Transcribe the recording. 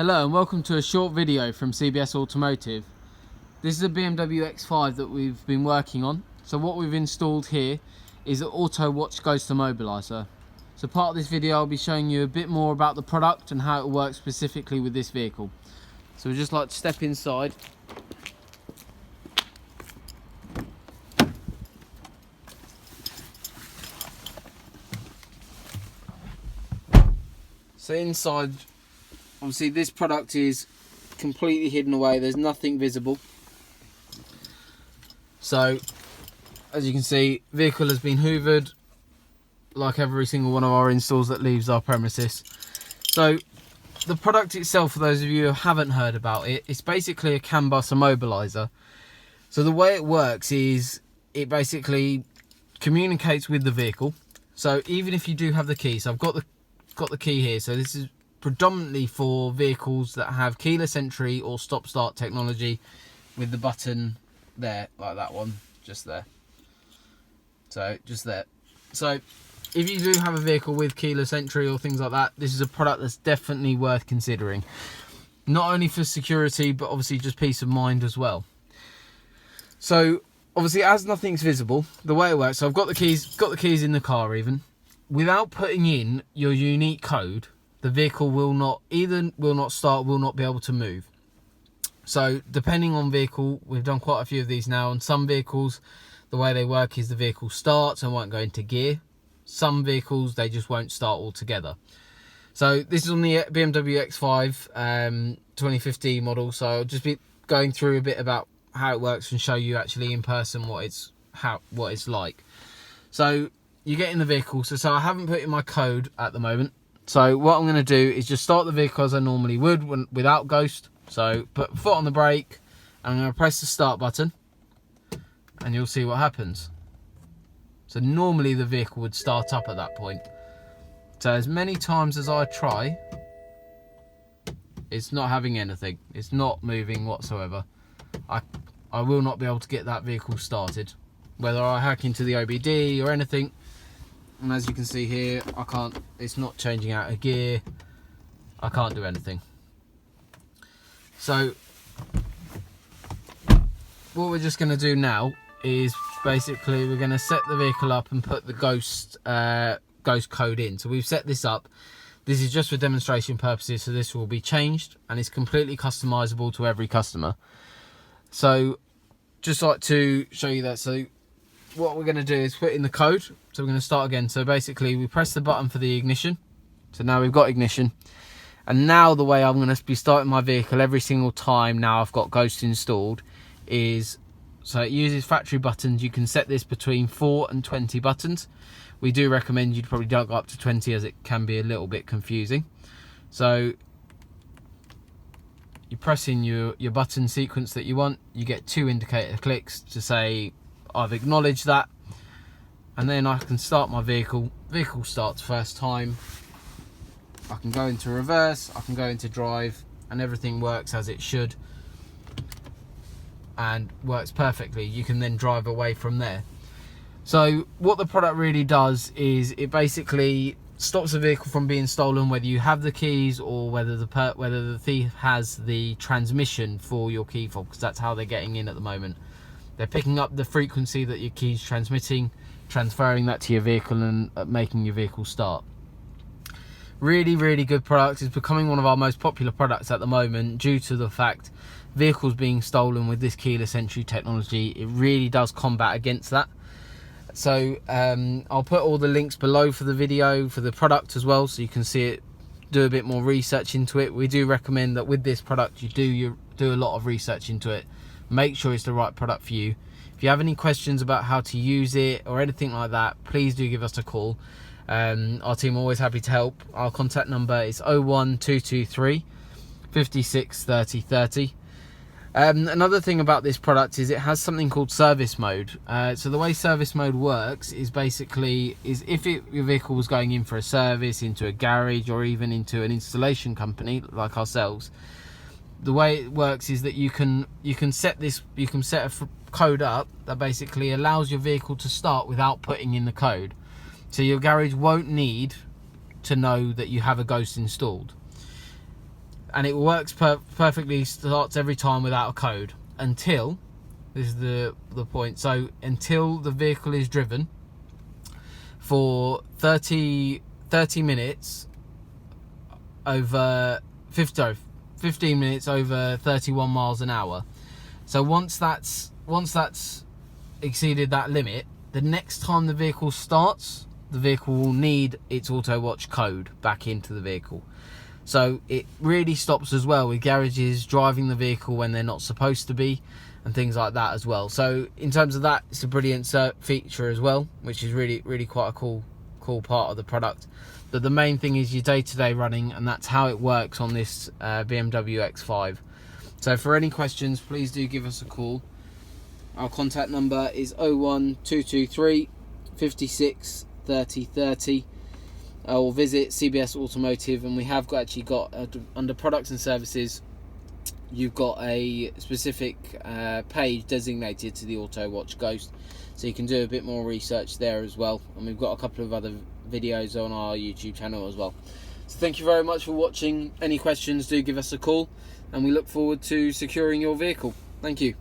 Hello and welcome to a short video from CBS Automotive. This is a BMW X5 that we've been working on. So what we've installed here is an Autowatch Ghost Immobiliser. So part of this video I'll be showing you a bit more about the product and how it works specifically with this vehicle. So we'd just like to step inside. So inside, obviously this product is completely hidden away, there's nothing visible. So as you can see, vehicle has been hoovered like every single one of our installs that leaves our premises. So the product itself, for those of you who haven't heard about it, it's basically a CAN bus immobiliser. So the way it works is it basically communicates with the vehicle. So even if you do have the key, so I've got the key here, so this is predominantly for vehicles that have keyless entry or stop start technology with the button there, like that one just there. So just there. So if you do have a vehicle with keyless entry or things like that, this is a product that's definitely worth considering, not only for security but obviously just peace of mind as well. So obviously, as nothing's visible, the way it works, so I've got the keys in the car. Even without putting in your unique code, the vehicle will not start, will not be able to move. So depending on vehicle, we've done quite a few of these now. On some vehicles, the way they work is the vehicle starts and won't go into gear. Some vehicles, they just won't start altogether. So this is on the BMW X5 2015 model. So I'll just be going through a bit about how it works and show you actually in person what it's like. So you get in the vehicle. So I haven't put in my code at the moment. So what I'm going to do is just start the vehicle as I normally would without Ghost. So put foot on the brake, and I'm going to press the start button, and you'll see what happens. So normally the vehicle would start up at that point. So as many times as I try, it's not having anything. It's not moving whatsoever. I will not be able to get that vehicle started, whether I hack into the OBD or anything. And as you can see here, I can't, it's not changing out a gear. I can't do anything. So what we're just going to do now is basically we're going to set the vehicle up and put the Ghost code in. So we've set this up. This is just for demonstration purposes, so this will be changed and it's completely customizable to every customer. So just like to show you that. So what we're going to do is put in the code. So we're going to start again. So basically we press the button for the ignition. So now we've got ignition. And now the way I'm going to be starting my vehicle every single time now I've got Ghost installed is, so it uses factory buttons. You can set this between 4 and 20 buttons. We do recommend you probably don't go up to 20 as it can be a little bit confusing. So you press in your button sequence that you want. You get 2 indicator clicks to say I've acknowledged that, and then I can start my vehicle. Vehicle starts first time. I can go into reverse, I can go into drive, and everything works as it should and works perfectly. You can then drive away from there. So what the product really does is it basically stops the vehicle from being stolen, whether you have the keys or whether the thief has the transmission for your key fob, because that's how they're getting in at the moment. They're picking up the frequency that your key's transmitting, transferring that to your vehicle and making your vehicle start. Really, really good product. It's becoming one of our most popular products at the moment due to the fact vehicles being stolen with this keyless entry technology. It really does combat against that. So I'll put all the links below for the video for the product as well, so you can see it, do a bit more research into it. We do recommend that with this product you do a lot of research into it. Make sure it's the right product for you. If you have any questions about how to use it or anything like that, please do give us a call. Our team are always happy to help. Our contact number is 01223 56 30 30. Another thing about this product is it has something called service mode. So the way service mode works is basically if your vehicle was going in for a service, into a garage, or even into an installation company like ourselves, the way it works is that you can set a code up that basically allows your vehicle to start without putting in the code. So your garage won't need to know that you have a Ghost installed. and it works perfectly, starts every time without a code, until, this is the point, so until the vehicle is driven for 30 minutes over 15 minutes over 31 miles an hour. So once that's exceeded that limit, the next time the vehicle starts, the vehicle will need its Autowatch code back into the vehicle. So it really stops as well with garages driving the vehicle when they're not supposed to be, and things like that as well. So in terms of that, it's a brilliant feature as well, which is really quite a cool part of the product. But the main thing is your day-to-day running, and that's how it works on this BMW X5. So for any questions, please do give us a call. Our contact number is 01223 56 30 30. Or visit CBS Automotive, and we have actually got under products and services, you've got a specific page designated to the Autowatch Ghost, so you can do a bit more research there as well. And we've got a couple of other videos on our YouTube channel as well. So thank you very much for watching. Any questions, do give us a call, and we look forward to securing your vehicle. Thank you.